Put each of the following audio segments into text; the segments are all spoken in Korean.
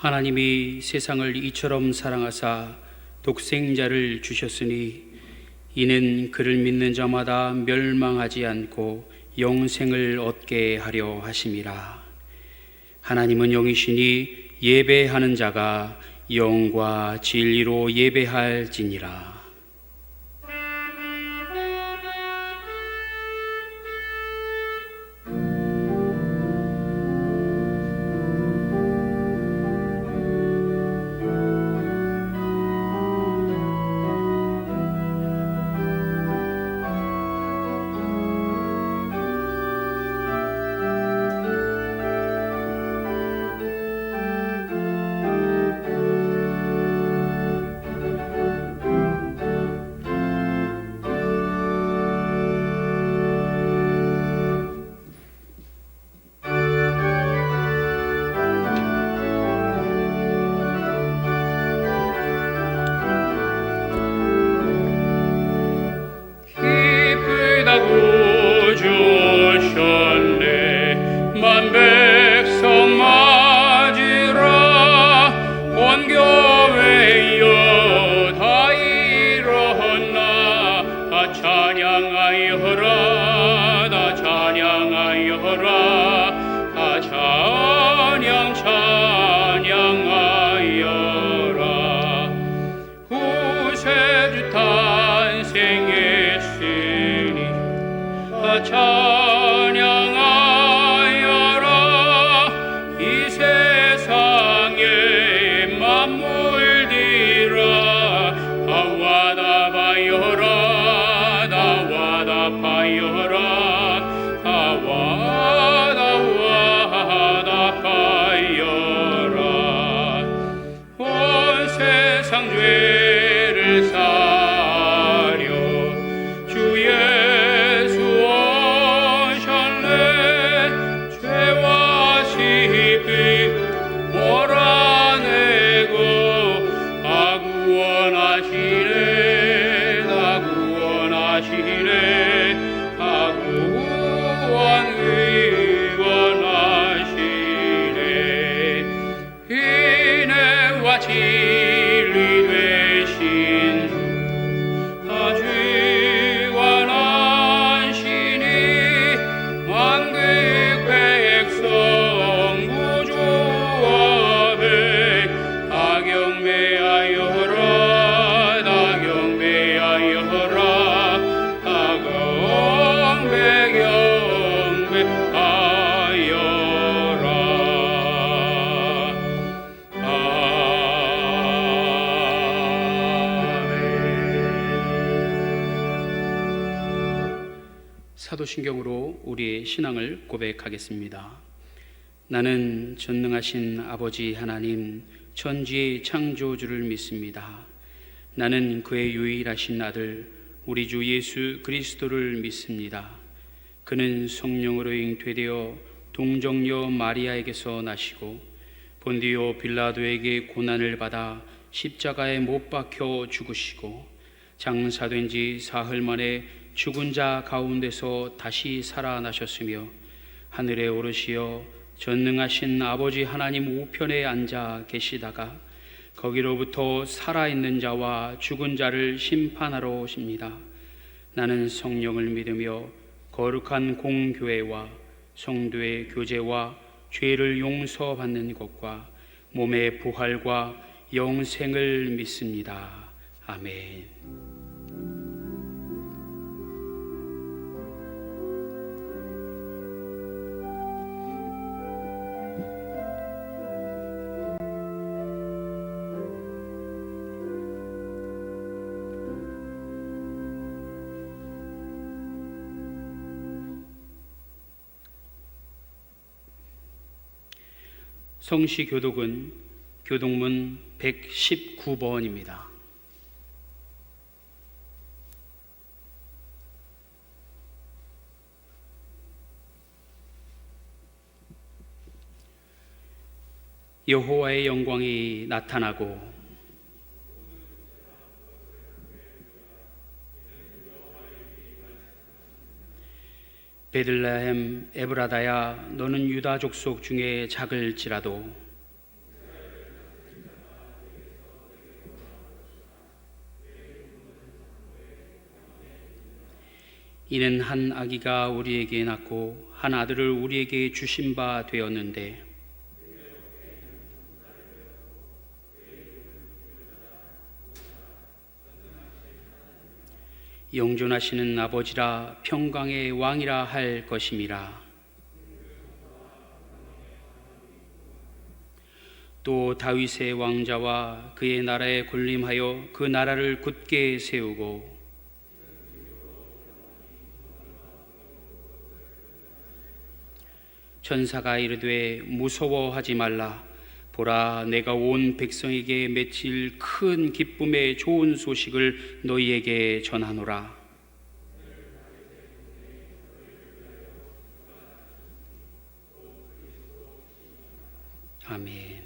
하나님이 세상을 이처럼 사랑하사 독생자를 주셨으니 이는 그를 믿는 자마다 멸망하지 않고 영생을 얻게 하려 하심이라. 하나님은 영이시니 예배하는 자가 영과 진리로 예배할지니라. 사도신경으로 우리의 신앙을 고백하겠습니다. 나는 전능하신 아버지 하나님 천지의 창조주를 믿습니다. 나는 그의 유일하신 아들 우리 주 예수 그리스도를 믿습니다. 그는 성령으로 잉태되어 동정녀 마리아에게서 나시고 본디오 빌라도에게 고난을 받아 십자가에 못 박혀 죽으시고 장사된 지 사흘 만에 죽은 자 가운데서 다시 살아나셨으며 하늘에 오르시어 전능하신 아버지 하나님 우편에 앉아 계시다가 거기로부터 살아있는 자와 죽은 자를 심판하러 오십니다. 나는 성령을 믿으며 거룩한 공교회와 성도의 교제와 죄를 용서받는 것과 몸의 부활과 영생을 믿습니다. 아멘. 성시 교독은 교독문 119번입니다. 여호와의 영광이 나타나고 베들레헴 에브라다야 너는 유다 족속 중에 작을지라도 이는 한 아기가 우리에게 낳고 한 아들을 우리에게 주신 바 되었는데 영존하시는 아버지라 평강의 왕이라 할 것임이라. 또 다윗의 왕자와 그의 나라에 군림하여 그 나라를 굳게 세우고 천사가 이르되 무서워하지 말라. 보라, 내가 온 백성에게 맺힐 큰 기쁨의 좋은 소식을 너희에게 전하노라. 아멘.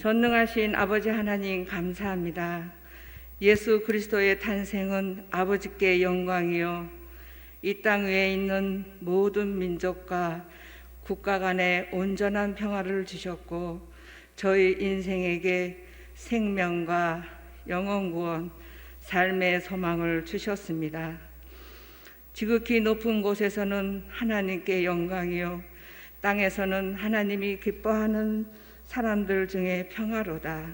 전능하신 아버지 하나님 감사합니다. 예수 그리스도의 탄생은 아버지께 영광이요 이 땅 위에 있는 모든 민족과 국가 간에 온전한 평화를 주셨고 저희 인생에게 생명과 영원 구원, 삶의 소망을 주셨습니다. 지극히 높은 곳에서는 하나님께 영광이요 땅에서는 하나님이 기뻐하는 사람들 중에 평화로다.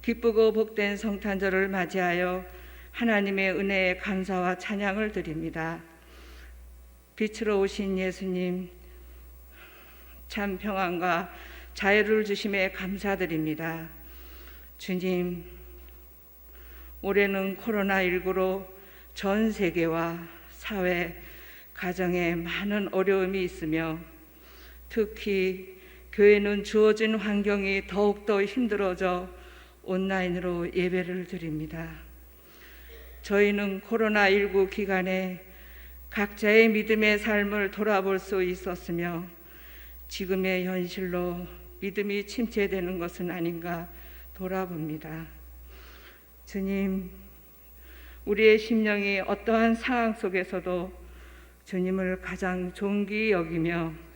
기쁘고 복된 성탄절을 맞이하여 하나님의 은혜에 감사와 찬양을 드립니다. 빛으로 오신 예수님, 참 평안과 자유를 주심에 감사드립니다. 주님, 올해는 코로나19로 전 세계와 사회, 가정에 많은 어려움이 있으며 특히 교회는 주어진 환경이 더욱더 힘들어져 온라인으로 예배를 드립니다. 저희는 코로나19 기간에 각자의 믿음의 삶을 돌아볼 수 있었으며 지금의 현실로 믿음이 침체되는 것은 아닌가 돌아봅니다. 주님, 우리의 심령이 어떠한 상황 속에서도 주님을 가장 존귀히 여기며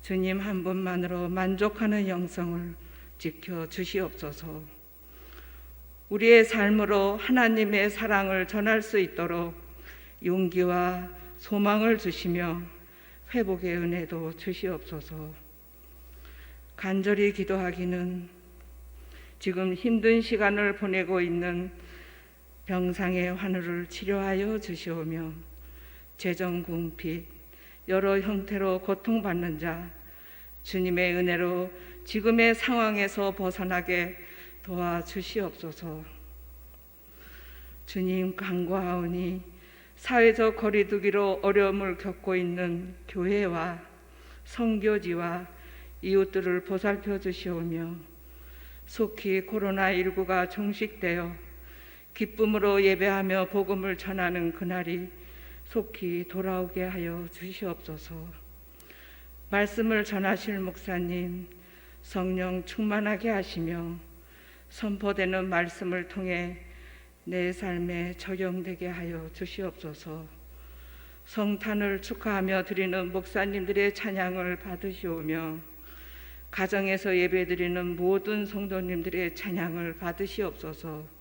주님 한 분만으로 만족하는 영성을 지켜 주시옵소서. 우리의 삶으로 하나님의 사랑을 전할 수 있도록 용기와 소망을 주시며 회복의 은혜도 주시옵소서. 간절히 기도하기는 지금 힘든 시간을 보내고 있는 병상의 환우를 치료하여 주시오며 재정 궁핍 여러 형태로 고통받는 자 주님의 은혜로 지금의 상황에서 벗어나게 도와주시옵소서. 주님 간구하오니 사회적 거리두기로 어려움을 겪고 있는 교회와 선교지와 이웃들을 보살펴 주시오며 속히 코로나19가 종식되어 기쁨으로 예배하며 복음을 전하는 그날이 속히 돌아오게 하여 주시옵소서. 말씀을 전하실 목사님 성령 충만하게 하시며 선포되는 말씀을 통해 내 삶에 적용되게 하여 주시옵소서. 성탄을 축하하며 드리는 목사님들의 찬양을 받으시오며 가정에서 예배드리는 모든 성도님들의 찬양을 받으시옵소서.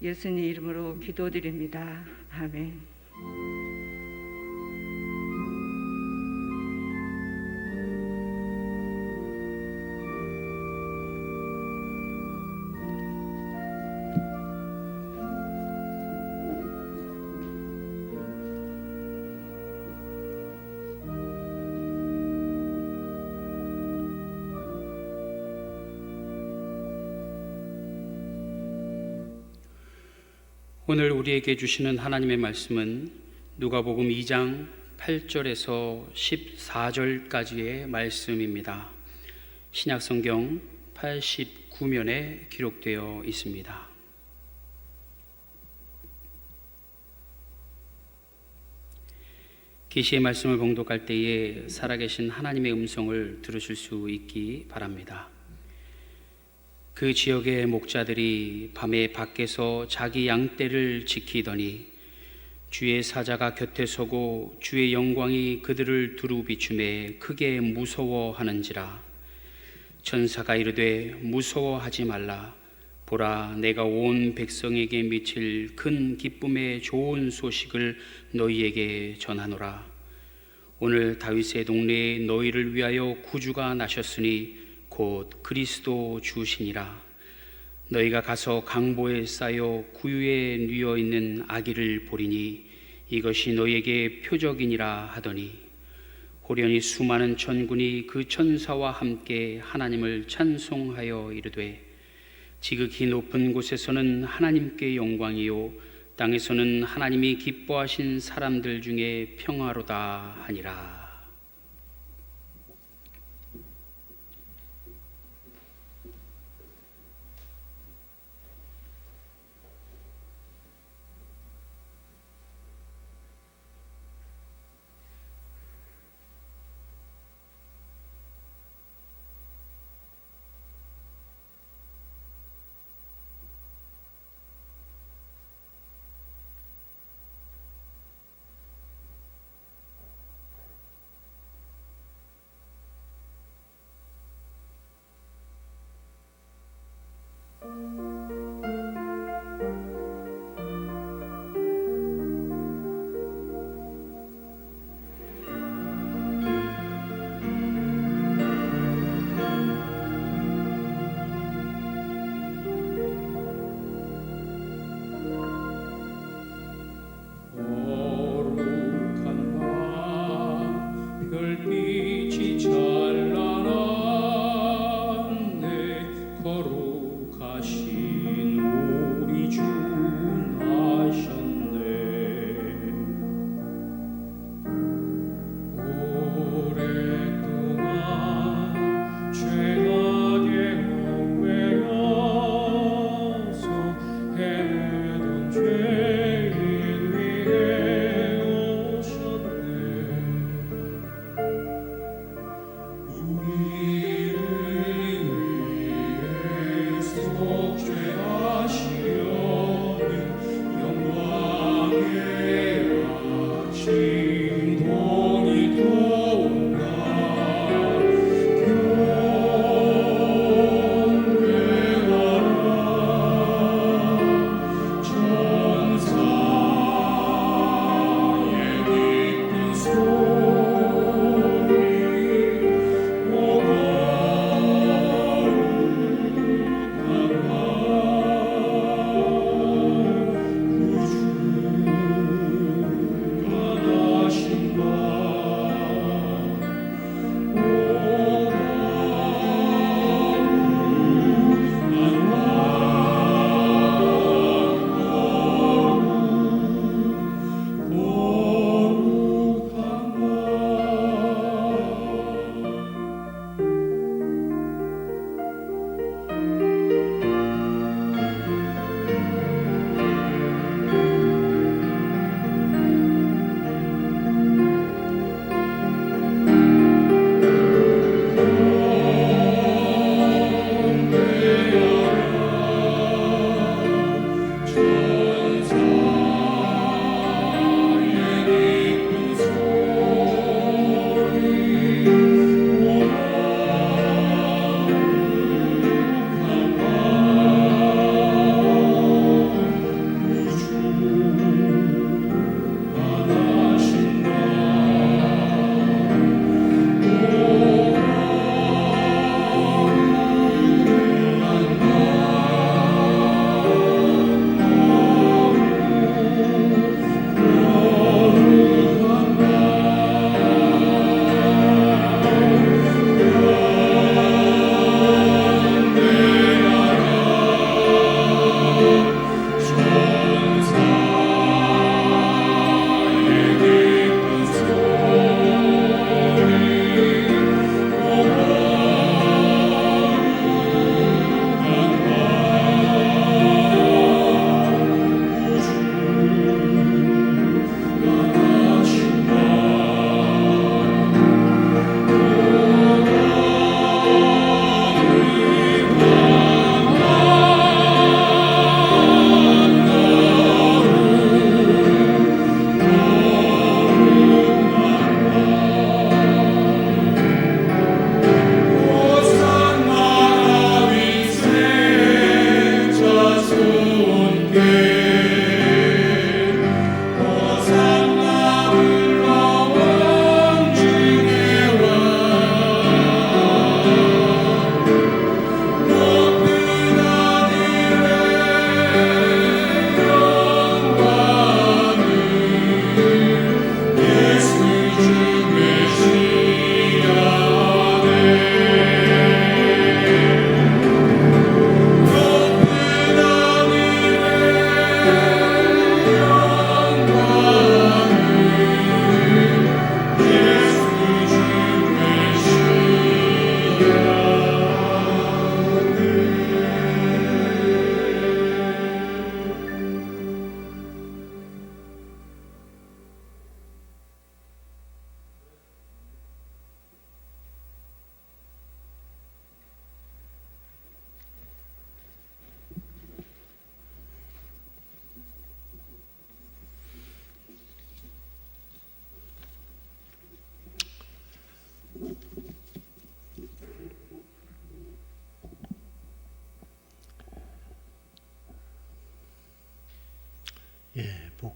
예수님 이름으로 기도드립니다. 아멘. 오늘 우리에게 주시는 하나님의 말씀은 누가복음 2장 8절에서 14절까지의 말씀입니다. 신약성경 89면에 기록되어 있습니다. 계시의 말씀을 봉독할 때에 살아계신 하나님의 음성을 들으실 수 있기 바랍니다. 그 지역의 목자들이 밤에 밖에서 자기 양떼를 지키더니 주의 사자가 곁에 서고 주의 영광이 그들을 두루 비추매 크게 무서워하는지라. 천사가 이르되 무서워하지 말라. 보라, 내가 온 백성에게 미칠 큰 기쁨의 좋은 소식을 너희에게 전하노라. 오늘 다윗의 동네에 너희를 위하여 구주가 나셨으니 곧 그리스도 주시니라. 너희가 가서 강보에 쌓여 구유에 뉘어 있는 아기를 보리니 이것이 너희에게 표적이니라 하더니 호련히 수많은 천군이 그 천사와 함께 하나님을 찬송하여 이르되 지극히 높은 곳에서는 하나님께 영광이요 땅에서는 하나님이 기뻐하신 사람들 중에 평화로다 하니라.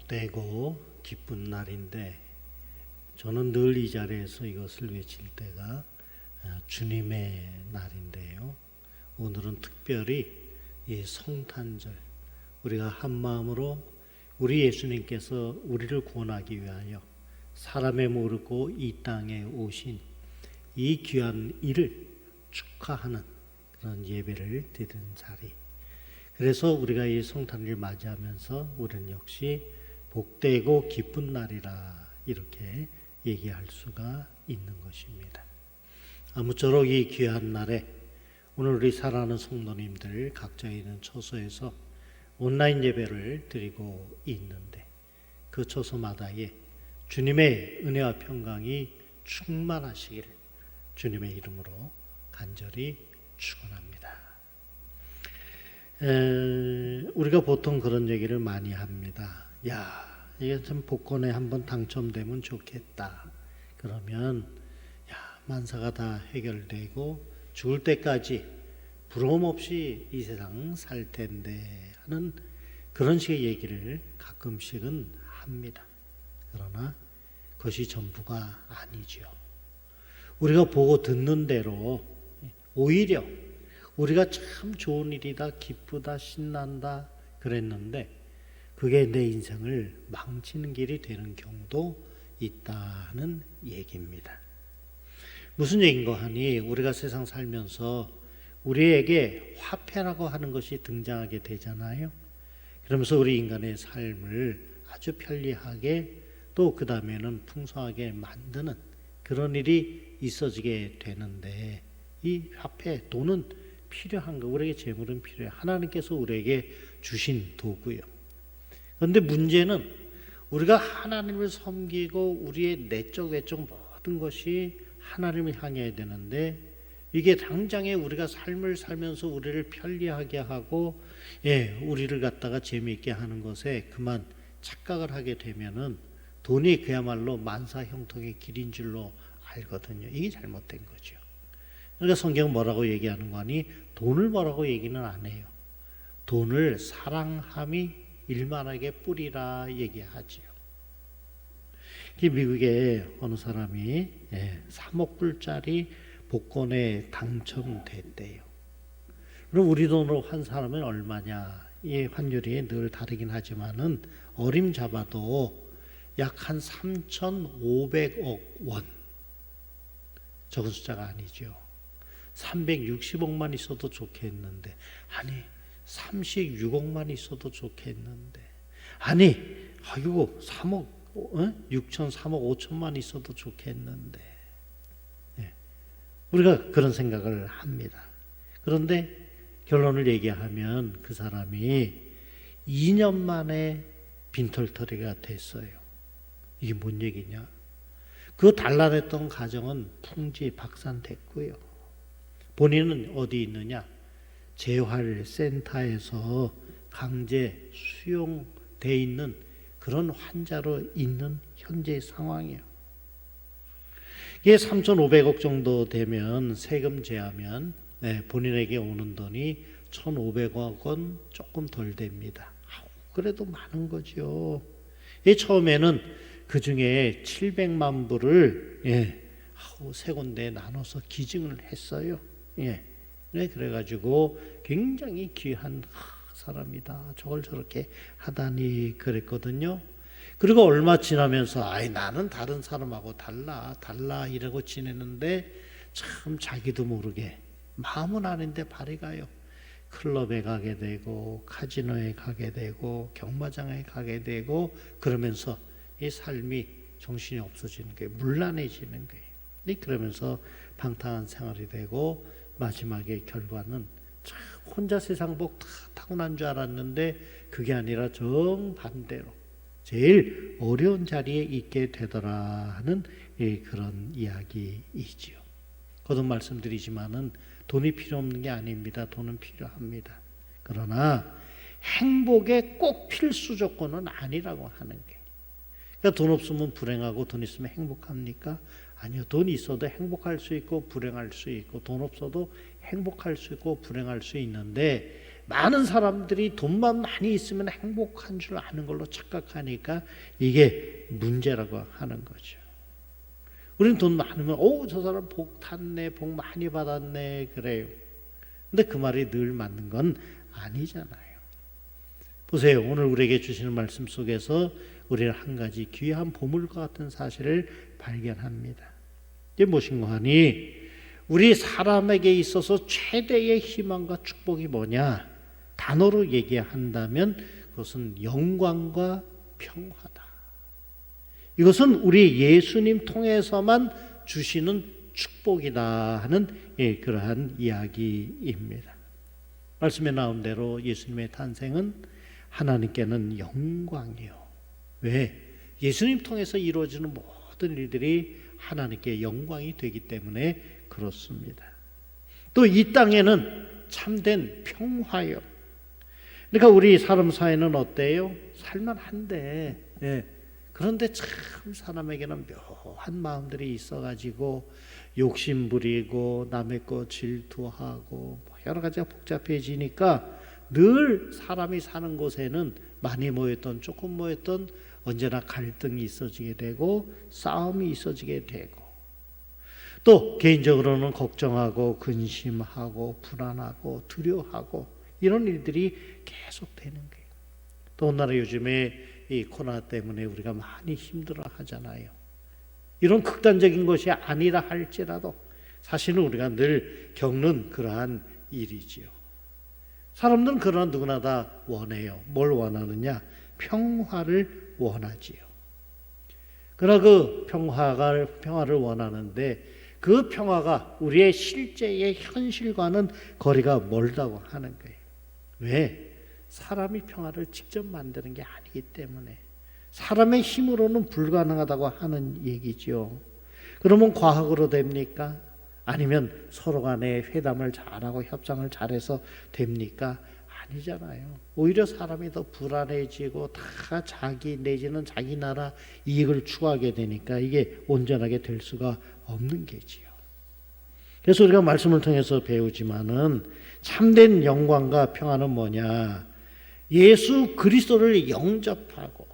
복되고 기쁜 날인데 저는 늘 이 자리에서 이것을 외칠 때가 주님의 날인데요. 오늘은 특별히 이 성탄절, 우리가 한 마음으로 우리 예수님께서 우리를 구원하기 위하여 사람의 모르고 이 땅에 오신 이 귀한 일을 축하하는 그런 예배를 드리는 자리. 그래서 우리가 이 성탄을 맞이하면서 우리는 역시 복되고 기쁜 날이라 이렇게 얘기할 수가 있는 것입니다. 아무쪼록 이 귀한 날에 오늘 우리 사랑하는 성도님들 각자 있는 처소에서 온라인 예배를 드리고 있는데 그 처소마다에 주님의 은혜와 평강이 충만하시기를 주님의 이름으로 간절히 축원합니다. 우리가 보통 그런 얘기를 많이 합니다. 야, 이게 참 복권에 한번 당첨되면 좋겠다. 그러면 야, 만사가 다 해결되고 죽을 때까지 부러움 없이 이 세상 살 텐데 하는 그런 식의 얘기를 가끔씩은 합니다. 그러나 그것이 전부가 아니죠. 우리가 보고 듣는 대로 오히려 우리가 참 좋은 일이다, 기쁘다, 신난다 그랬는데 그게 내 인생을 망치는 길이 되는 경우도 있다는 얘기입니다. 무슨 얘기인가 하니 우리가 세상 살면서 우리에게 화폐라고 하는 것이 등장하게 되잖아요. 그러면서 우리 인간의 삶을 아주 편리하게 또 그 다음에는 풍성하게 만드는 그런 일이 있어지게 되는데 이 화폐, 돈은 필요한 거, 우리에게 재물은 필요해요. 하나님께서 우리에게 주신 도구요. 그런데 문제는 우리가 하나님을 섬기고 우리의 내적 외적 모든 것이 하나님을 향해야 되는데 이게 당장에 우리가 삶을 살면서 우리를 편리하게 하고 우리를 갖다가 재미있게 하는 것에 그만 착각을 하게 되면은 돈이 그야말로 만사 형통의 길인 줄로 알거든요. 이게 잘못된 거죠. 그러니까 성경은 뭐라고 얘기하는 거니? 돈을 뭐라고 얘기는 안 해요. 돈을 사랑함이 일만하게 뿌리라 얘기하지요. 미국에 어느 사람이 3억 불짜리 복권에 당첨됐대요. 그럼 우리 돈으로 한 사람은 얼마냐? 이 환율이 늘 다르긴 하지만은 어림잡아도 약 한 3,500억 원. 적은 숫자가 아니죠. 360억만 있어도 좋겠는데, 아니 36억만 있어도 좋겠는데, 아니 아이고 3억 6천 3억 5천만 있어도 좋겠는데, 우리가 그런 생각을 합니다. 그런데 결론을 얘기하면 그 사람이 2년 만에 빈털터리가 됐어요. 이게 뭔 얘기냐? 그 단란했던 가정은 풍지박산됐고요. 본인은 어디 있느냐? 재활센터에서 강제 수용돼 있는 그런 환자로 있는 현재 상황이에요. 이게 3,500억 정도 되면 세금 제하면 본인에게 오는 돈이 1,500억 원 조금 덜 됩니다. 그래도 많은 거죠. 처음에는 그 중에 700만 불을 세 군데에 나눠서 기증을 했어요. 그래가지고 굉장히 귀한 사람이다. 저걸 저렇게 하다니 그랬거든요. 그리고 얼마 지나면서 나는 다른 사람하고 달라 이러고 지내는데 참 자기도 모르게 마음은 아닌데 발이 가요. 클럽에 가게 되고 카지노에 가게 되고 경마장에 가게 되고 그러면서 이 삶이 정신이 없어지는 거예요. 문란해지는 거예요. 그러면서 방탕한 생활이 되고 마지막에 결과는 참 혼자 세상 복 다 타고난 줄 알았는데 그게 아니라 정반대로 제일 어려운 자리에 있게 되더라 하는 그런 이야기이지요. 거듭 말씀드리지만은 돈이 필요 없는 게 아닙니다. 돈은 필요합니다. 그러나 행복의 꼭 필수 조건은 아니라고 하는 게. 그러니까 돈 없으면 불행하고 돈 있으면 행복합니까? 아니요. 돈이 있어도 행복할 수 있고 불행할 수 있고 돈 없어도 행복할 수 있고 불행할 수 있는데 많은 사람들이 돈만 많이 있으면 행복한 줄 아는 걸로 착각하니까 이게 문제라고 하는 거죠. 우리는 돈 많으면 저 사람 복 탔네, 복 많이 받았네 그래요. 근데 그 말이 늘 맞는 건 아니잖아요. 보세요. 오늘 우리에게 주시는 말씀 속에서 우리는 한 가지 귀한 보물과 같은 사실을 발견합니다. 이게 무엇인가 하니 우리 사람에게 있어서 최대의 희망과 축복이 뭐냐? 단어로 얘기한다면 그것은 영광과 평화다. 이것은 우리 예수님 통해서만 주시는 축복이다 하는 그러한 이야기입니다. 말씀에 나온 대로 예수님의 탄생은 하나님께는 영광이요. 왜? 예수님 통해서 이루어지는 모든 일들이 하나님께 영광이 되기 때문에 그렇습니다. 또 이 땅에는 참된 평화요. 그러니까 우리 사람 사회는 어때요? 살만한데, 그런데 참 사람에게는 묘한 마음들이 있어가지고 욕심 부리고 남의 것 질투하고 여러 가지가 복잡해지니까 늘 사람이 사는 곳에는 많이 모였던 조금 모였던 언제나 갈등이 있어지게 되고 싸움이 있어지게 되고 또 개인적으로는 걱정하고 근심하고 불안하고 두려워하고 이런 일들이 계속 되는 거예요. 더군다나 요즘에 이 코로나 때문에 우리가 많이 힘들어 하잖아요. 이런 극단적인 것이 아니라 할지라도 사실은 우리가 늘 겪는 그러한 일이지요. 사람들은 그러나 누구나 다 원해요. 뭘 원하느냐? 평화를 원하지요. 그러나 그 평화를 원하는데 그 평화가 우리의 실제의 현실과는 거리가 멀다고 하는 거예요. 왜? 사람이 평화를 직접 만드는 게 아니기 때문에 사람의 힘으로는 불가능하다고 하는 얘기죠. 그러면 과학으로 됩니까? 아니면 서로 간에 회담을 잘하고 협상을 잘해서 됩니까? 아니잖아요. 오히려 사람이 더 불안해지고 다 자기 내지는 자기 나라 이익을 추구하게 되니까 이게 온전하게 될 수가 없는 게지요. 그래서 우리가 말씀을 통해서 배우지만은 참된 영광과 평화는 뭐냐? 예수 그리스도를 영접하고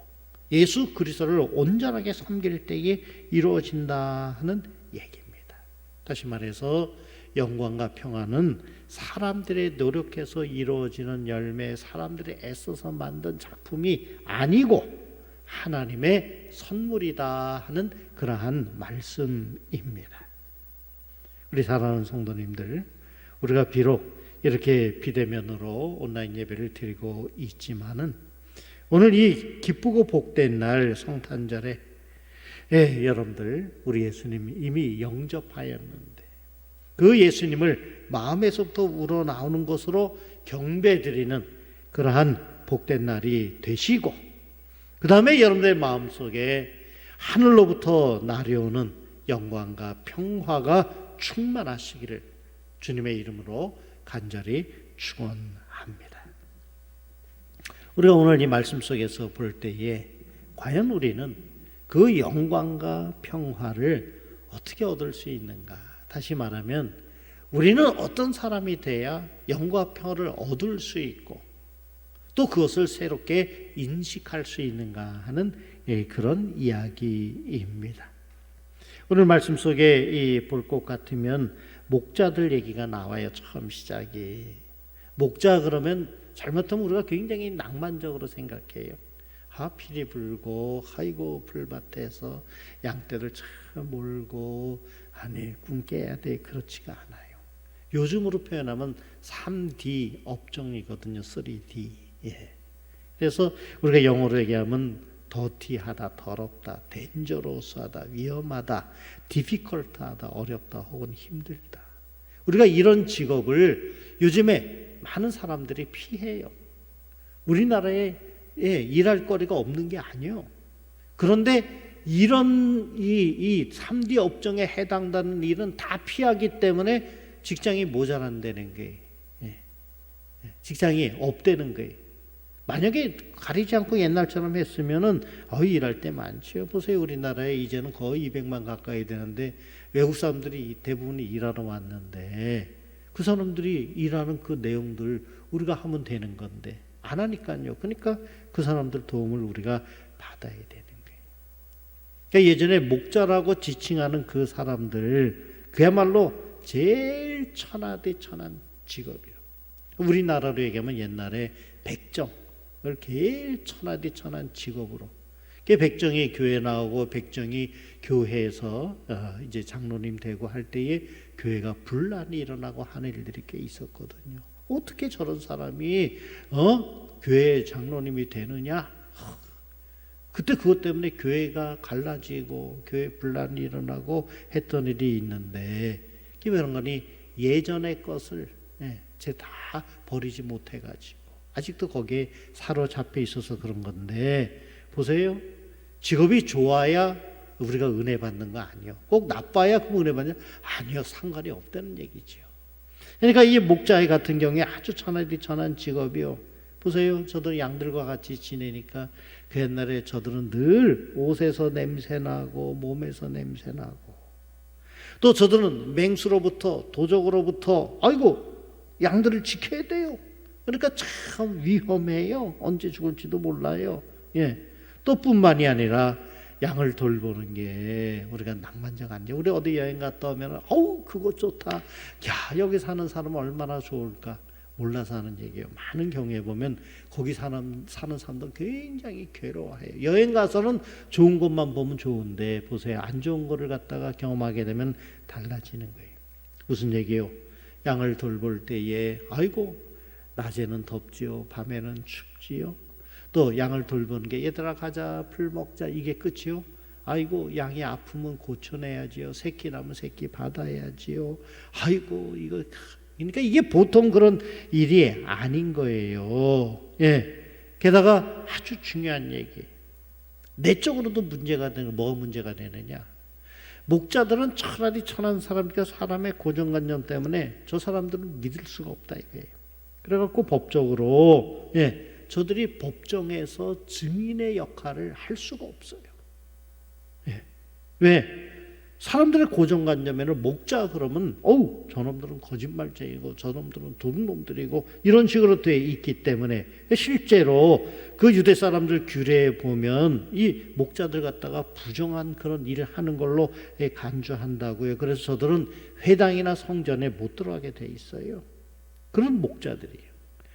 예수 그리스도를 온전하게 섬길 때에 이루어진다 하는 얘기입니다. 다시 말해서 영광과 평화는 사람들의 노력해서 이루어지는 열매, 사람들이 애써서 만든 작품이 아니고 하나님의 선물이다 하는 그러한 말씀입니다. 우리 사랑하는 성도님들, 우리가 비록 이렇게 비대면으로 온라인 예배를 드리고 있지만은 오늘 이 기쁘고 복된 날 성탄절에 여러분들 우리 예수님 이미 영접하였는데 그 예수님을 마음에서부터 우러나오는 것으로 경배드리는 그러한 복된 날이 되시고 그 다음에 여러분들의 마음속에 하늘로부터 나려오는 영광과 평화가 충만하시기를 주님의 이름으로 간절히 축원합니다. 우리가 오늘 이 말씀 속에서 볼 때에 과연 우리는 그 영광과 평화를 어떻게 얻을 수 있는가? 다시 말하면 우리는 어떤 사람이 돼야 영광과 평화를 얻을 수 있고 또 그것을 새롭게 인식할 수 있는가 하는 그런 이야기입니다. 오늘 말씀 속에 볼 것 같으면 목자들 얘기가 나와요. 처음 시작이. 목자 그러면 잘못하면 우리가 굉장히 낭만적으로 생각해요. 피리 불고 아이고 풀밭에서 양떼를 참 몰고 꿈 깨야 돼. 그렇지가 않아요. 요즘으로 표현하면 3D 업종이거든요. 3D. 그래서 우리가 영어로 얘기하면 더티하다, 더럽다, 덴저러스하다, 위험하다, 디피컬트하다, 어렵다 혹은 힘들다. 우리가 이런 직업을 요즘에 많은 사람들이 피해요. 우리나라에 일할 거리가 없는 게 아니에요. 그런데 이런 이 3D 업종에 해당되는 일은 다 피하기 때문에 직장이 모자란다는 거예요. 직장이 없다는 거예요. 만약에 가리지 않고 옛날처럼 했으면은 일할 때 많죠. 보세요. 우리나라에 이제는 거의 200만 가까이 되는데 외국 사람들이 대부분이 일하러 왔는데 그 사람들이 일하는 그 내용들 우리가 하면 되는 건데 안 하니까요. 그러니까 그 사람들 도움을 우리가 받아야 되는 거예요. 그러니까 예전에 목자라고 지칭하는 그 사람들 그야말로 제일 천하대천한 직업이에요. 우리나라로 얘기하면 옛날에 백정을 제일 천하대천한 직업으로. 백정이 교회 나오고 백정이 교회에서 이제 장로님 되고 할 때에 교회가 분란이 일어나고 하는 일들이 꽤 있었거든요. 어떻게 저런 사람이 교회 장로님이 되느냐? 그때 그것 때문에 교회가 갈라지고 교회 분란이 일어나고 했던 일이 있는데 그게 그런 거니 예전의 것을 제 다 버리지 못해가지고 아직도 거기에 사로잡혀 있어서 그런 건데 보세요. 직업이 좋아야 우리가 은혜 받는 거 아니요. 꼭 나빠야 그 은혜 받냐? 아니요. 상관이 없다는 얘기죠. 그러니까 이 목자의 같은 경우에 아주 천하디천한 직업이요. 보세요. 저도 양들과 같이 지내니까 그 옛날에 저들은 늘 옷에서 냄새나고 몸에서 냄새나고 또 저들은 맹수로부터 도적으로부터 아이고 양들을 지켜야 돼요. 그러니까 참 위험해요. 언제 죽을지도 몰라요. 또 뿐만이 아니라 양을 돌보는 게 우리가 낭만적 아니에요. 우리 어디 여행 갔다 오면 어우 그거 좋다. 야 여기 사는 사람은 얼마나 좋을까. 몰라서 하는 얘기예요. 많은 경우에 보면 거기 사는 사람들 굉장히 괴로워해요. 여행 가서는 좋은 것만 보면 좋은데 보세요. 안 좋은 거를 갖다가 경험하게 되면 달라지는 거예요. 무슨 얘기예요? 양을 돌볼 때에 아이고 낮에는 덥지요. 밤에는 춥지요. 또 양을 돌보는 게 얘들아 가자 풀 먹자 이게 끝이요. 아이고 양이 아프면 고쳐내야지요. 새끼 나면 새끼 받아야지요. 아이고 이거 그러니까 이게 보통 그런 일이 아닌 거예요. 게다가 아주 중요한 얘기. 내적으로도 문제가 되는 뭐가 문제가 되느냐? 목자들은 차라리 천한 사람이니까 사람의 고정관념 때문에 저 사람들은 믿을 수가 없다 이거예요. 그래갖고 법적으로 저들이 법정에서 증인의 역할을 할 수가 없어요. 왜? 사람들의 고정관념에는 목자 그러면 어우 저놈들은 거짓말쟁이고 저놈들은 도둑놈들이고 이런 식으로 돼 있기 때문에 실제로 그 유대 사람들 규례에 보면 이 목자들 갖다가 부정한 그런 일을 하는 걸로 간주한다고요. 그래서 저들은 회당이나 성전에 못 들어가게 돼 있어요. 그런 목자들이에요.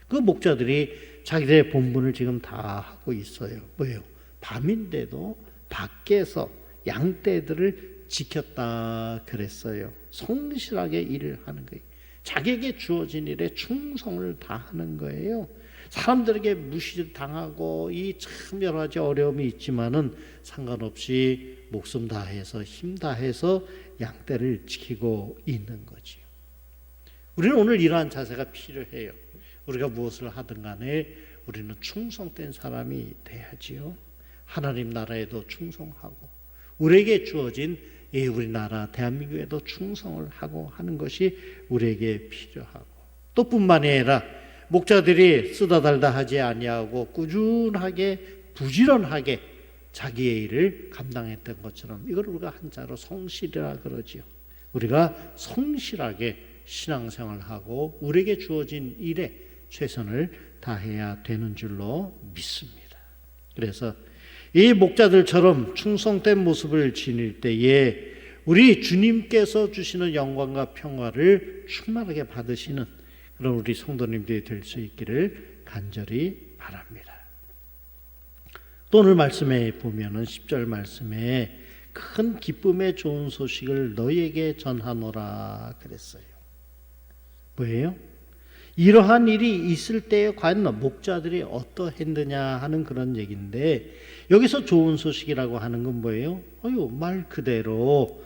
그 목자들이 자기들의 본분을 지금 다 하고 있어요. 뭐예요? 밤인데도 밖에서 양떼들을 지켰다 그랬어요. 성실하게 일을 하는 거예요. 자기에게 주어진 일에 충성을 다하는 거예요. 사람들에게 무시당하고 이 참 여러 가지 어려움이 있지만은 상관없이 목숨 다해서 힘 다해서 양떼를 지키고 있는 거지요. 우리는 오늘 이러한 자세가 필요해요. 우리가 무엇을 하든 간에 우리는 충성된 사람이 돼야지요. 하나님 나라에도 충성하고 우리에게 주어진 우리나라 대한민국에도 충성을 하고 하는 것이 우리에게 필요하고 또 뿐만이 아니라 목자들이 쓰다 달다 하지 아니하고 꾸준하게 부지런하게 자기의 일을 감당했던 것처럼 이걸 우리가 한자로 성실이라 그러지요. 우리가 성실하게 신앙생활하고 우리에게 주어진 일에 최선을 다해야 되는 줄로 믿습니다. 그래서 이 목자들처럼 충성된 모습을 지닐 때에 우리 주님께서 주시는 영광과 평화를 충만하게 받으시는 그런 우리 성도님들이 될 수 있기를 간절히 바랍니다. 또 오늘 말씀에 보면은 10절 말씀에 큰 기쁨의 좋은 소식을 너희에게 전하노라 그랬어요. 뭐예요? 이러한 일이 있을 때에 과연 목자들이 어떠했느냐 하는 그런 얘기인데 여기서 좋은 소식이라고 하는 건 뭐예요? 말 그대로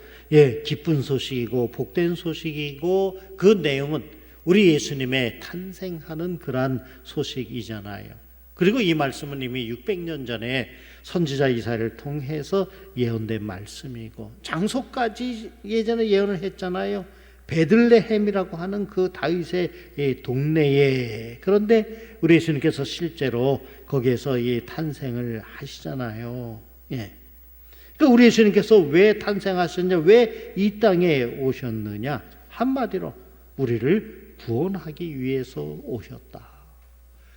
기쁜 소식이고 복된 소식이고 그 내용은 우리 예수님의 탄생하는 그러한 소식이잖아요. 그리고 이 말씀은 이미 600년 전에 선지자 이사야를 통해서 예언된 말씀이고 장소까지 예전에 예언을 했잖아요. 베들레헴이라고 하는 그 다윗의 동네에. 그런데 우리 예수님께서 실제로 거기에서 이 탄생을 하시잖아요. 그러니까 우리 예수님께서 왜 탄생하셨냐, 왜 이 땅에 오셨느냐? 한마디로 우리를 구원하기 위해서 오셨다.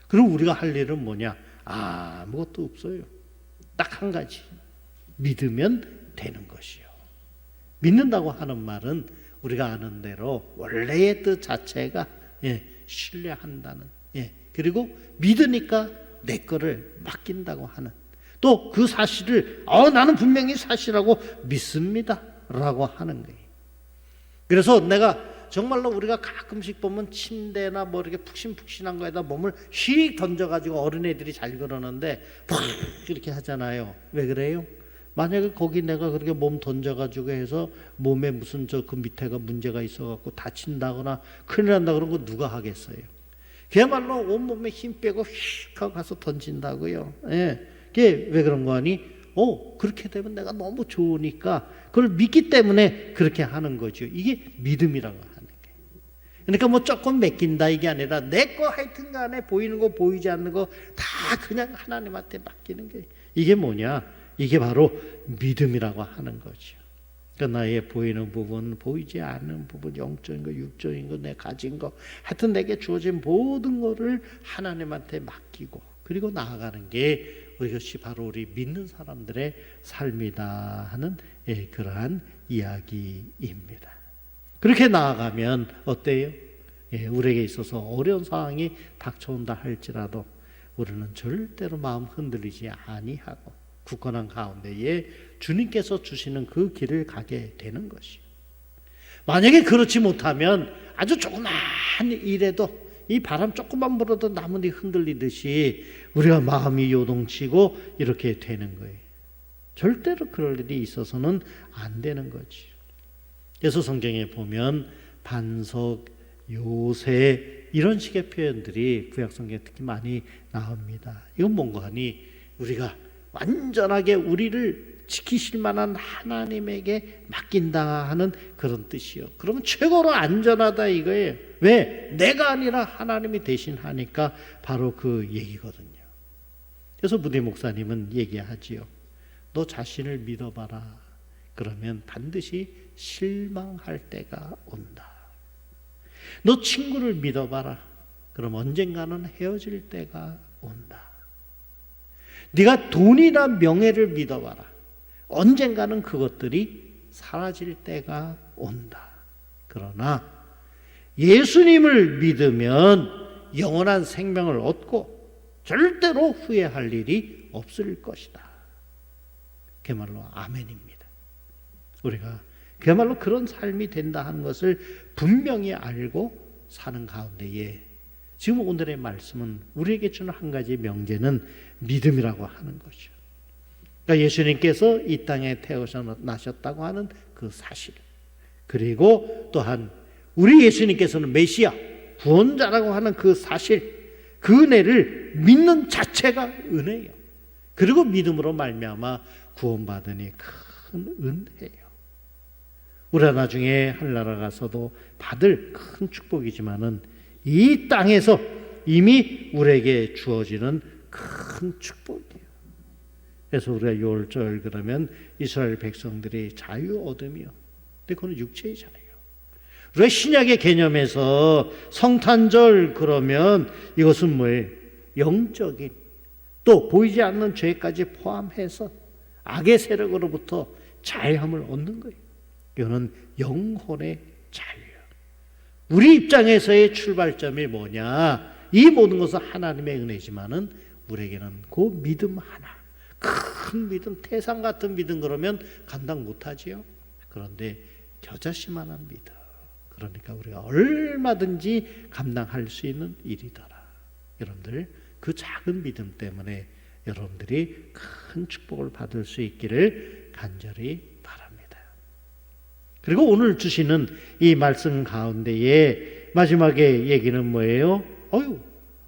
그럼 우리가 할 일은 뭐냐? 아무것도 없어요. 딱 한 가지. 믿으면 되는 것이요. 믿는다고 하는 말은 우리가 아는 대로 원래의 뜻 자체가 신뢰한다는, 그리고 믿으니까 내 거를 맡긴다고 하는, 또 그 사실을 나는 분명히 사실하고 믿습니다 라고 하는 거예요. 그래서 내가 정말로 우리가 가끔씩 보면 침대나 뭐 이렇게 푹신푹신한 거에다 몸을 휙 던져가지고 어린애들이 잘 그러는데 푹 이렇게 하잖아요. 왜 그래요? 만약에 거기 내가 그렇게 몸 던져가지고 해서 몸에 무슨 그 밑에가 문제가 있어갖고 다친다거나 큰일 난다 그런 거 누가 하겠어요? 그야말로 온몸에 힘 빼고 휙 하고 가서 던진다고요. 그게 왜 그런 거 아니? 그렇게 되면 내가 너무 좋으니까 그걸 믿기 때문에 그렇게 하는 거죠. 이게 믿음이라고 하는 게. 그러니까 뭐 조금 맡긴다 이게 아니라 내 거 하여튼 간에 보이는 거 보이지 않는 거 다 그냥 하나님한테 맡기는 게, 이게 뭐냐? 이게 바로 믿음이라고 하는 거죠. 그러니까 나의 보이는 부분, 보이지 않는 부분, 영적인 거, 육적인 거, 내 가진 거, 하여튼 내게 주어진 모든 거를 하나님한테 맡기고 그리고 나아가는 게 이것이 바로 우리 믿는 사람들의 삶이다 하는 그러한 이야기입니다. 그렇게 나아가면 어때요? 우리에게 있어서 어려운 상황이 닥쳐온다 할지라도 우리는 절대로 마음 흔들리지 아니하고 굳건한 가운데에 주님께서 주시는 그 길을 가게 되는 것이요. 만약에 그렇지 못하면 아주 조그만 일에도 이 바람 조금만 불어도 나뭇잎 흔들리듯이 우리가 마음이 요동치고 이렇게 되는 거예요. 절대로 그럴 일이 있어서는 안 되는 거지. 그래서 성경에 보면 반석, 요새 이런 식의 표현들이 구약성경에 특히 많이 나옵니다. 이건 뭔가 하니 우리가 완전하게 우리를 지키실 만한 하나님에게 맡긴다 하는 그런 뜻이요. 그러면 최고로 안전하다 이거예요. 왜? 내가 아니라 하나님이 대신 하니까 바로 그 얘기거든요. 그래서 무대 목사님은 얘기하지요. 너 자신을 믿어봐라. 그러면 반드시 실망할 때가 온다. 너 친구를 믿어봐라. 그럼 언젠가는 헤어질 때가 온다. 네가 돈이나 명예를 믿어봐라. 언젠가는 그것들이 사라질 때가 온다. 그러나 예수님을 믿으면 영원한 생명을 얻고 절대로 후회할 일이 없을 것이다. 그야말로 아멘입니다. 우리가 그야말로 그런 삶이 된다 하는 것을 분명히 알고 사는 가운데에 지금 오늘의 말씀은 우리에게 주는 한 가지 명제는 믿음이라고 하는 거죠. 그러니까 예수님께서 이 땅에 태어나셨다고 하는 그 사실, 그리고 또한 우리 예수님께서는 메시아, 구원자라고 하는 그 사실, 그 은혜를 믿는 자체가 은혜예요. 그리고 믿음으로 말미암아 구원받으니 큰 은혜예요. 우리가 나중에 하늘나라 가서도 받을 큰 축복이지만은 이 땅에서 이미 우리에게 주어지는 큰 축복이에요. 그래서 우리가 6절 그러면 이스라엘 백성들이 자유 얻으며, 근데 그건 육체의 자유예요. 우리가 신약의 개념에서 성탄절 그러면 이것은 뭐예요? 영적인, 또 보이지 않는 죄까지 포함해서 악의 세력으로부터 자유함을 얻는 거예요. 이거는 영혼의 자유예요. 우리 입장에서의 출발점이 뭐냐? 이 모든 것은 하나님의 은혜지만은 우리에게는 그 믿음 하나, 큰 믿음, 태산 같은 믿음 그러면 감당 못하지요. 그런데 겨자씨만한 믿음, 그러니까 우리가 얼마든지 감당할 수 있는 일이더라. 여러분들 그 작은 믿음 때문에 여러분들이 큰 축복을 받을 수 있기를 간절히 바랍니다. 그리고 오늘 주시는 이 말씀 가운데에 마지막에 얘기는 뭐예요?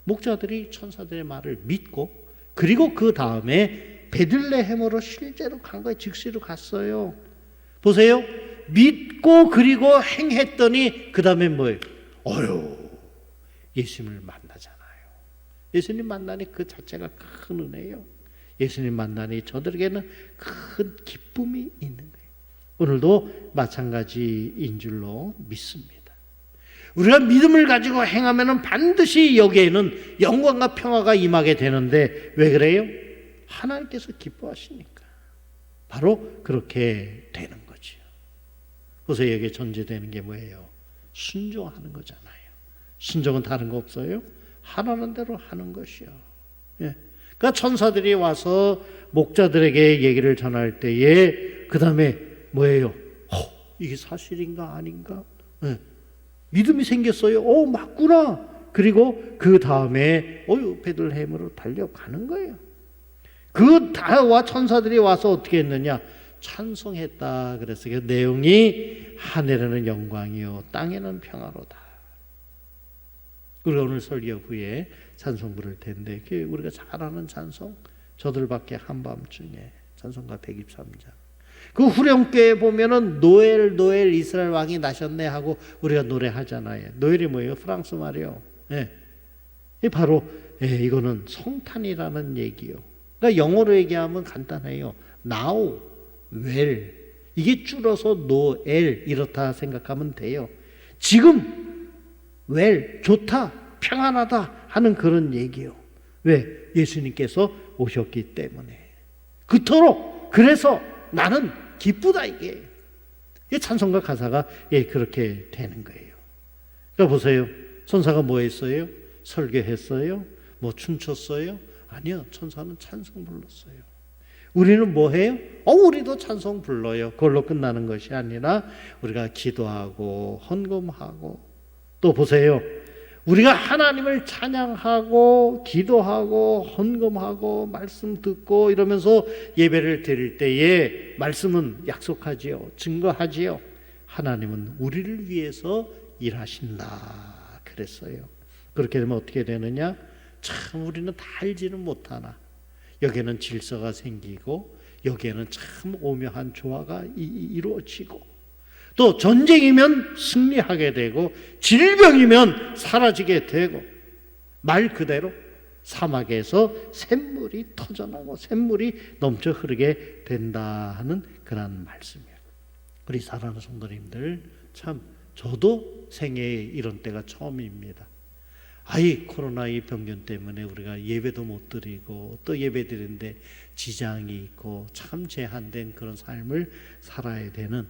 목자들이 천사들의 말을 믿고, 그리고 그 다음에 베들레헴으로 실제로 간 거예요. 즉시로 갔어요. 보세요. 믿고 그리고 행했더니 그 다음에 뭐예요? 예수님을 만나잖아요. 예수님 만나니 그 자체가 큰 은혜예요. 예수님 만나니 저들에게는 큰 기쁨이 있는 거예요. 오늘도 마찬가지인 줄로 믿습니다. 우리가 믿음을 가지고 행하면 반드시 여기에는 영광과 평화가 임하게 되는데 왜 그래요? 하나님께서 기뻐하시니까. 바로 그렇게 되는 거지요. 그래서 여기에 전제되는 게 뭐예요? 순종하는 거잖아요. 순종은 다른 거 없어요? 하라는 대로 하는 것이요. 예. 그러니까 천사들이 와서 목자들에게 얘기를 전할 때에 그 다음에 뭐예요? 이게 사실인가 아닌가? 예. 믿음이 생겼어요. 맞구나. 그리고 그 다음에 베들레헴으로 달려가는 거예요. 그 다와 천사들이 와서 어떻게 했느냐? 찬송했다. 그래서 그 내용이 하늘에는 영광이요 땅에는 평화로다. 우리가 오늘 설교 후에 찬송 부를 텐데 우리가 잘 아는 찬송 저들밖에 한밤중에 찬송가 123장. 그 후렴교에 보면은 노엘 이스라엘 왕이 나셨네 하고 우리가 노래하잖아요. 노엘이 뭐예요? 프랑스 말이요. 예. 바로 이거는 성탄이라는 얘기요. 그러니까 영어로 얘기하면 간단해요. Now, well. 이게 줄어서 노엘 이렇다 생각하면 돼요. 지금 well, 좋다, 평안하다 하는 그런 얘기요. 왜? 예수님께서 오셨기 때문에. 그토록 그래서 나는 기쁘다 이게. 찬송가 가사가 그렇게 되는 거예요. 그러니까 보세요. 천사가 뭐 했어요? 설교했어요? 뭐 춤췄어요? 아니요. 천사는 찬송 불렀어요. 우리는 뭐 해요? 우리도 찬송 불러요. 그걸로 끝나는 것이 아니라 우리가 기도하고 헌금하고 또 보세요. 우리가 하나님을 찬양하고 기도하고 헌금하고 말씀 듣고 이러면서 예배를 드릴 때에 말씀은 약속하지요. 증거하지요. 하나님은 우리를 위해서 일하신다 그랬어요. 그렇게 되면 어떻게 되느냐? 참 우리는 다 알지는 못하나 여기에는 질서가 생기고 여기에는 참 오묘한 조화가 이루어지고 또 전쟁이면 승리하게 되고 질병이면 사라지게 되고 말 그대로 사막에서 샘물이 터져나고 샘물이 넘쳐 흐르게 된다 하는 그런 말씀이에요. 우리 사랑하는 성도님들 참 저도 생애에 이런 때가 처음입니다. 코로나 이 병균 때문에 우리가 예배도 못 드리고 또 예배 드리는데 지장이 있고 참 제한된 그런 삶을 살아야 되는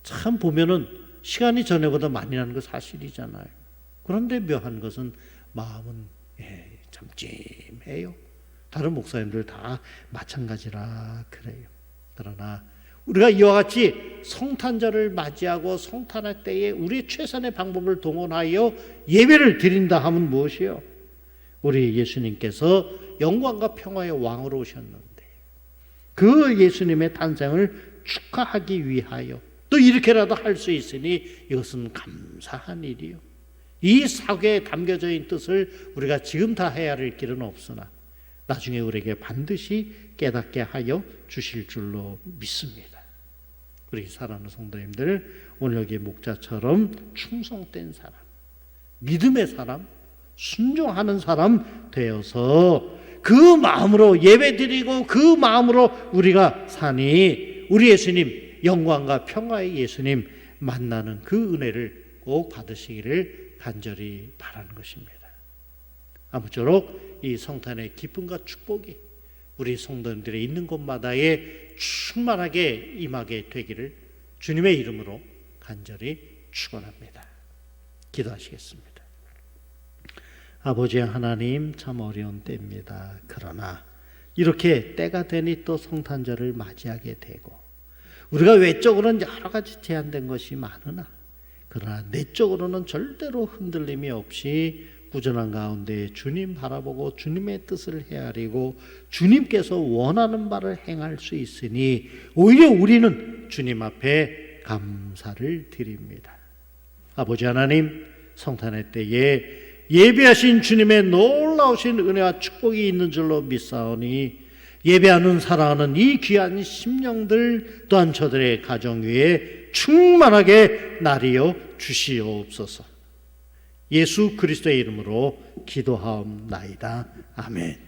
참 보면은 시간이 전에보다 많이 나는 거 사실이잖아요. 그런데 묘한 것은 마음은 참 찜해요. 다른 목사님들 다 마찬가지라 그래요. 그러나 우리가 이와 같이 성탄절을 맞이하고 성탄할 때에 우리 최선의 방법을 동원하여 예배를 드린다 하면 무엇이요? 우리 예수님께서 영광과 평화의 왕으로 오셨는데 그 예수님의 탄생을 축하하기 위하여 또 이렇게라도 할 수 있으니 이것은 감사한 일이요. 이 사회에 담겨져 있는 뜻을 우리가 지금 다 헤아릴 길은 없으나 나중에 우리에게 반드시 깨닫게 하여 주실 줄로 믿습니다. 우리 사랑하는 성도님들, 오늘 여기 목자처럼 충성된 사람, 믿음의 사람, 순종하는 사람 되어서 그 마음으로 예배드리고 그 마음으로 우리가 사니 우리 예수님 영광과 평화의 예수님 만나는 그 은혜를 꼭 받으시기를 간절히 바라는 것입니다. 아무쪼록 이 성탄의 기쁨과 축복이 우리 성도님들의 있는 곳마다에 충만하게 임하게 되기를 주님의 이름으로 간절히 축원합니다. 기도하시겠습니다. 아버지 하나님, 참 어려운 때입니다. 그러나 이렇게 때가 되니 또 성탄절을 맞이하게 되고 우리가 외적으로는 여러 가지 제한된 것이 많으나 그러나 내적으로는 절대로 흔들림이 없이 꾸준한 가운데 주님 바라보고 주님의 뜻을 헤아리고 주님께서 원하는 바를 행할 수 있으니 오히려 우리는 주님 앞에 감사를 드립니다. 아버지 하나님, 성탄의 때에 예배하신 주님의 놀라우신 은혜와 축복이 있는 줄로 믿사오니 예배하는 사랑하는 이 귀한 심령들 또한 저들의 가정 위에 충만하게 나리어 주시옵소서. 예수 그리스도의 이름으로 기도하옵나이다. 아멘.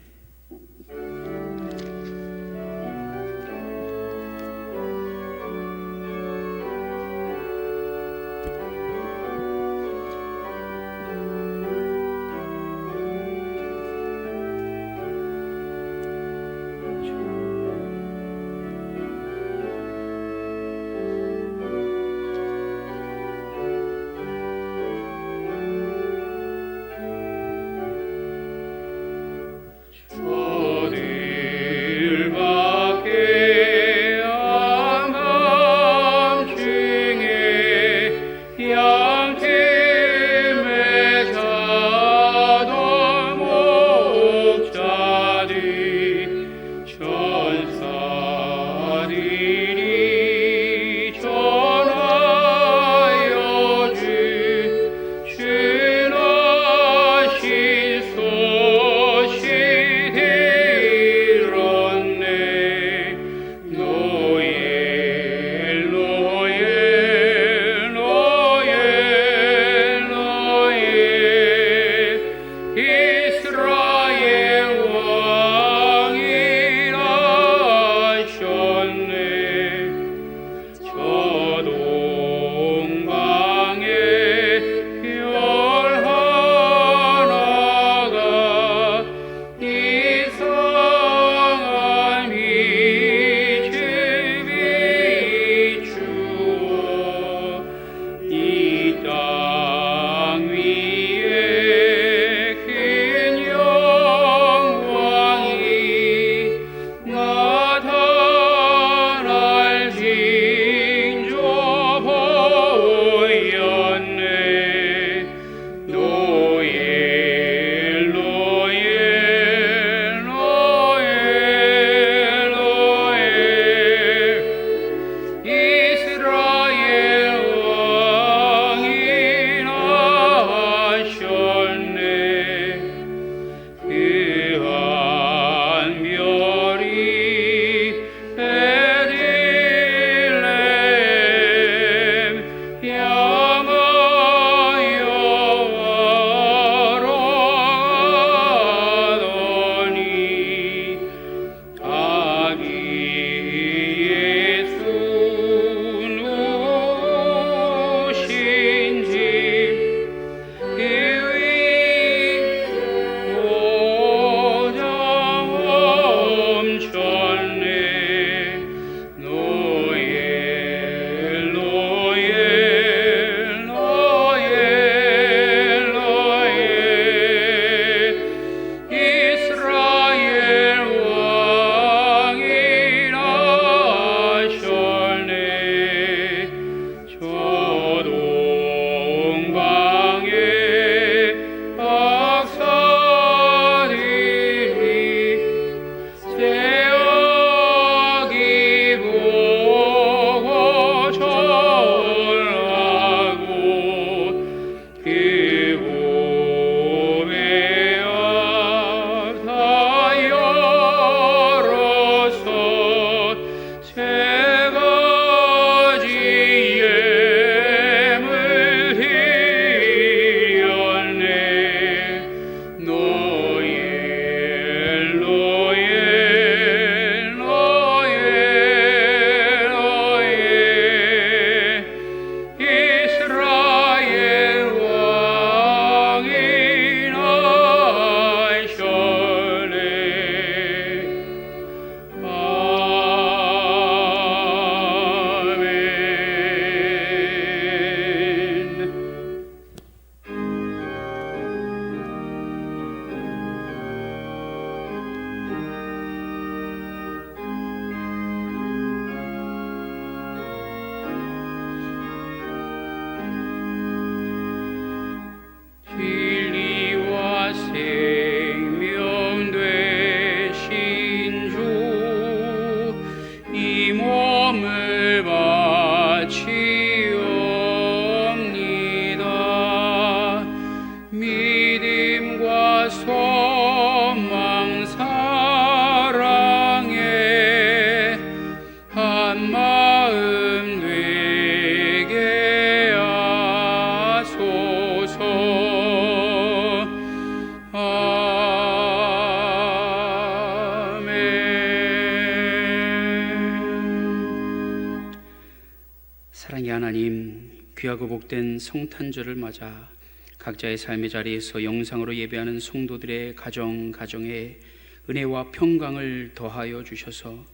귀하고 복된 성탄절을 맞아 각자의 삶의 자리에서 영상으로 예배하는 성도들의 가정에 은혜와 평강을 더하여 주셔서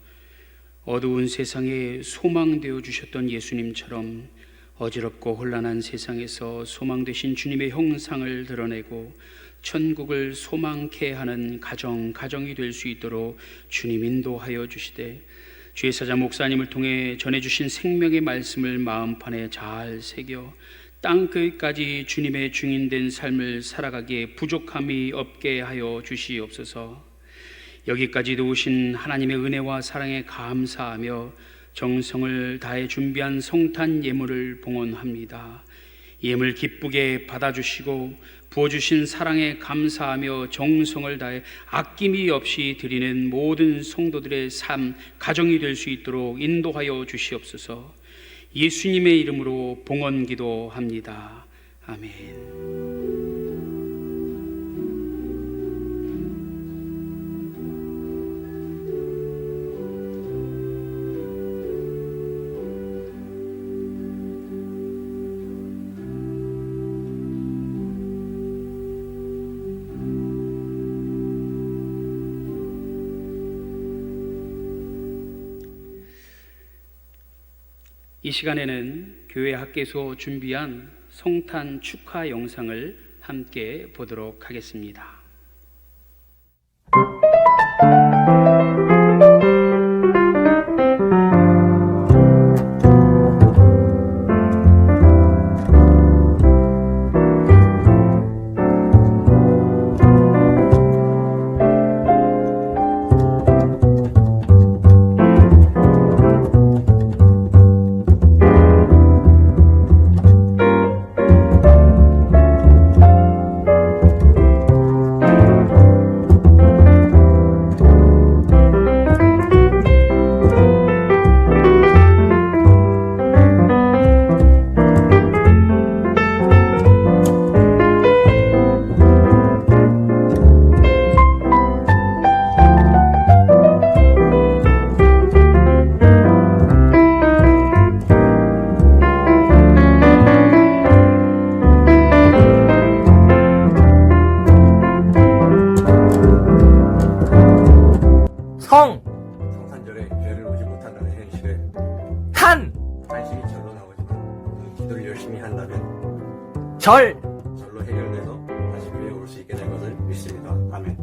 어두운 세상에 소망되어 주셨던 예수님처럼 어지럽고 혼란한 세상에서 소망 되신 주님의 형상을 드러내고 천국을 소망케 하는 가정이 될 수 있도록 주님 인도하여 주시되, 주의 사자 목사님을 통해 전해주신 생명의 말씀을 마음판에 잘 새겨 땅끝까지 주님의 증인된 삶을 살아가기에 부족함이 없게 하여 주시옵소서. 여기까지도 오신 하나님의 은혜와 사랑에 감사하며 정성을 다해 준비한 성탄 예물을 봉헌합니다. 예물 기쁘게 받아주시고 부어주신 사랑에 감사하며 정성을 다해 아낌이 없이 드리는 모든 성도들의 삶, 가정이 될 수 있도록 인도하여 주시옵소서. 예수님의 이름으로 봉헌 기도합니다. 아멘. 이 시간에는 교회 학계에서 준비한 성탄 축하 영상을 함께 보도록 하겠습니다. 성탄절에 죄를 오지 못한다는 현실에 간식이 절로 나오지만 기도를 열심히 한다면 절로 해결돼서 다시 교회에 올 수 있게 될 것을 믿습니다. 아멘.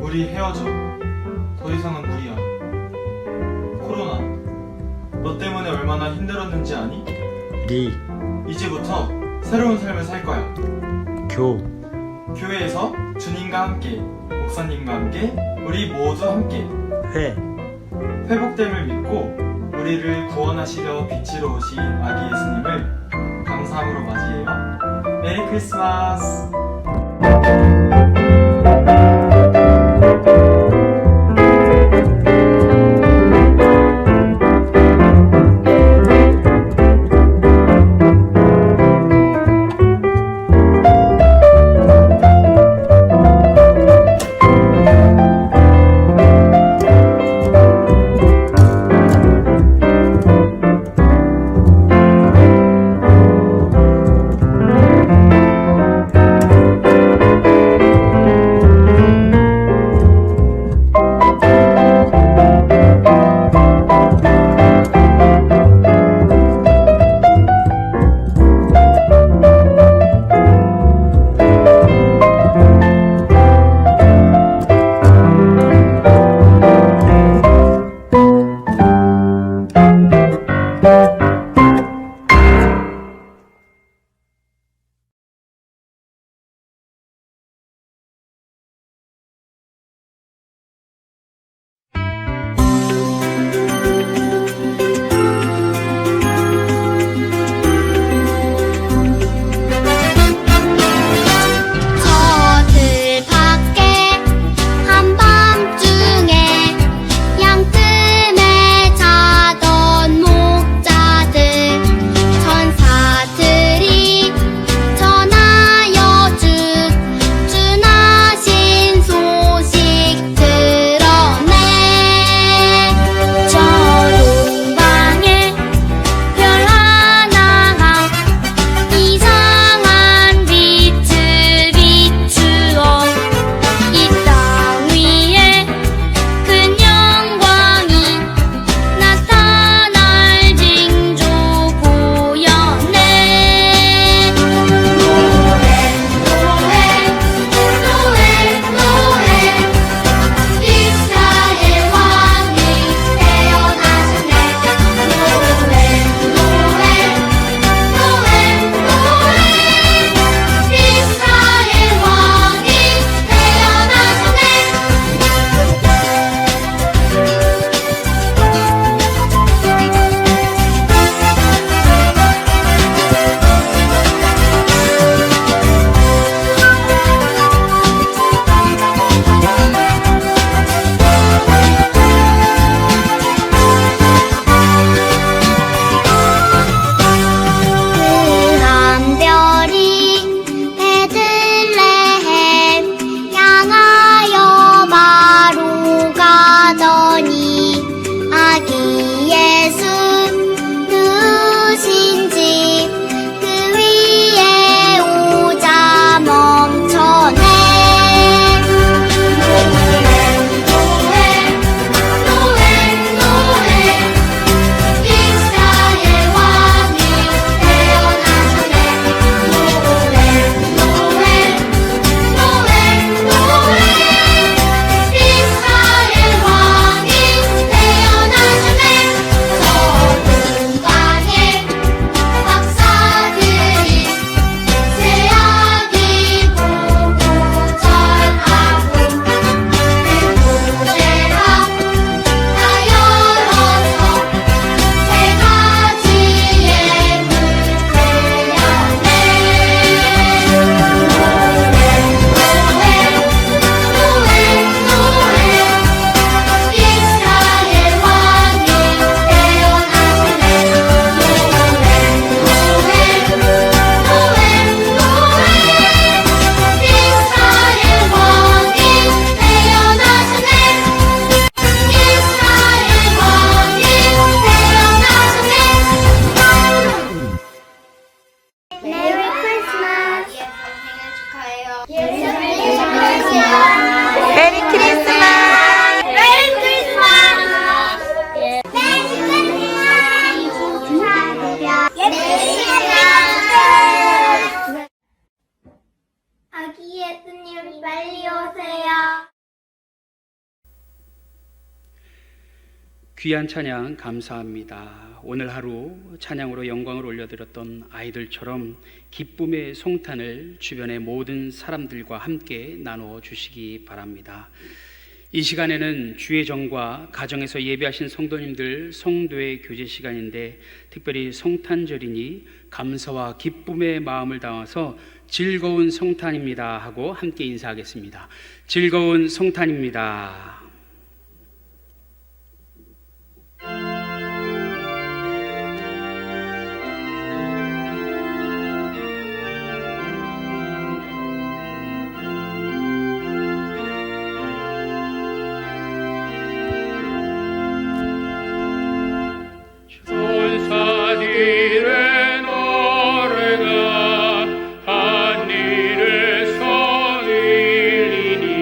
우리 헤어져. 더 이상은 무리야. 코로나, 너 때문에 얼마나 힘들었는지 아니? 이제부터 새로운 삶을 살 거야. 교회에서 주님과 함께, 목사님과 함께, 우리 모두 함께 회복됨을 믿고 우리를 구원하시려 빛으로 오신 아기 예수님을 감사함으로 맞이해요. 메리 크리스마스. 예수님 축하드려요. 메리 크리스마스. 메리 크리스마스. 메리 크리스마스. 예수님 축하드려요. 아기 예수님 빨리 오세요. 귀한 찬양 감사합니다. 오늘 하루 찬양으로 영광을 올려드렸던 아이들처럼 기쁨의 송탄을 주변의 모든 사람들과 함께 나눠 주시기 바랍니다. 이 시간에는 주의 정과 가정에서 예배하신 성도님들 성도의 교제 시간인데, 특별히 성탄절이니 감사와 기쁨의 마음을 담아서 즐거운 성탄입니다 하고 함께 인사하겠습니다. 즐거운 성탄입니다. 천사들의 노래가 하늘에서 들리니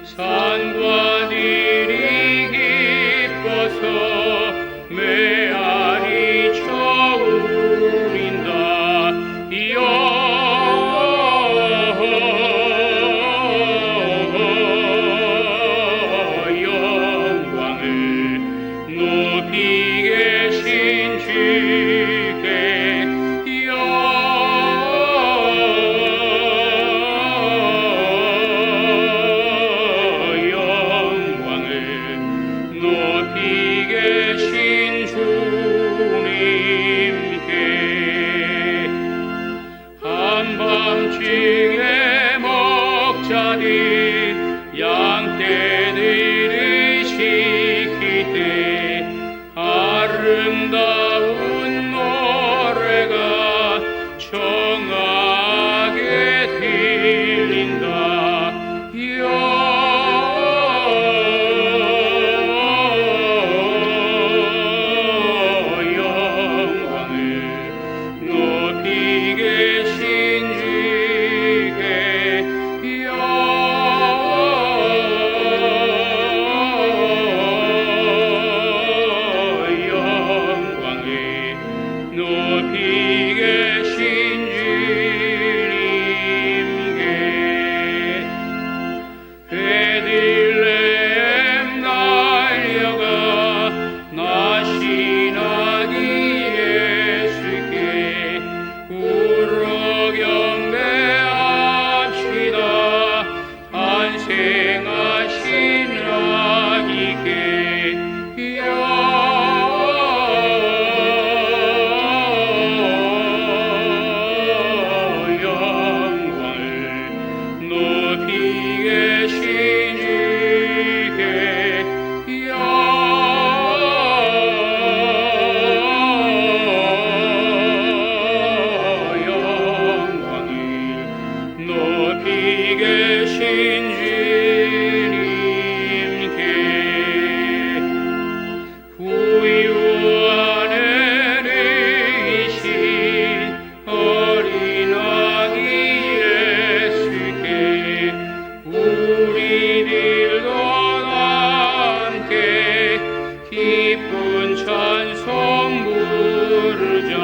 산과 들이 기뻐서 메아리 쳐우린다. 영광을 높이 계신 주께 영광을 높이 계신 주님께 한밤중에 먹자들 양떼들을 시킬 때 아름다운 노래가 청하게 들린다. 영광을 높이 계신 주께 영광을 높이 계신 주님께 베들레헴 날려가 나시나기 예수께 울어 경배합시다. 탄생하신 아기께 영광을 높이 계신 주께 영광을 높이 계신 주님께 구유 안에 계신 어린 아기 예수께 우리들도 함께 기쁜 찬송 부르자.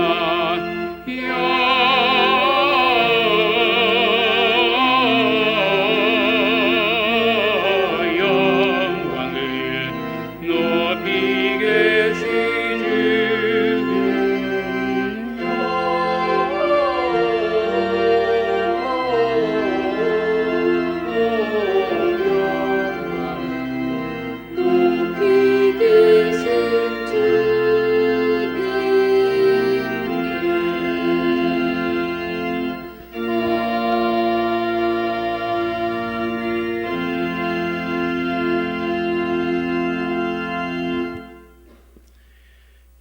영광을 높이 계신 높이 계신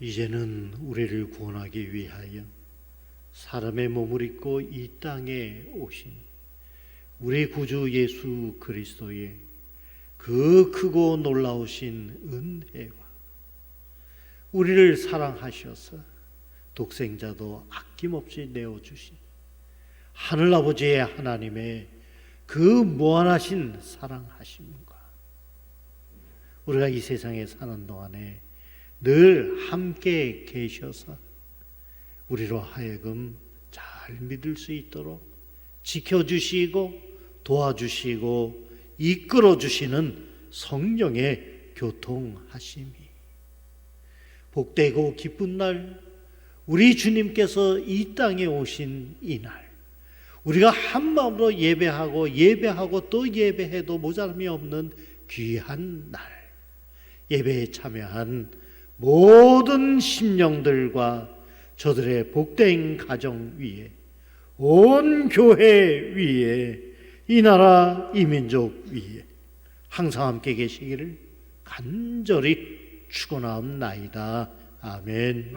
이제는 우리를 구원하기 위하여 사람의 몸을 입고 이 땅에 오신 우리 구주 예수 그리스도의 그 크고 놀라우신 은혜와 우리를 사랑하셔서 독생자도 아낌없이 내어주신 하늘아버지의 하나님의 그 무한하신 사랑하심과 우리가 이 세상에 사는 동안에 늘 함께 계셔서 우리로 하여금 잘 믿을 수 있도록 지켜주시고 도와주시고 이끌어주시는 성령의 교통하심이 복되고 기쁜 날, 우리 주님께서 이 땅에 오신 이날, 우리가 한마음으로 예배하고 또 예배해도 모자람이 없는 귀한 날, 예배에 참여한 모든 심령들과 저들의 복된 가정 위에, 온 교회 위에, 이 나라 이 민족 위에 항상 함께 계시기를 간절히 축원하옵나이다. 아멘.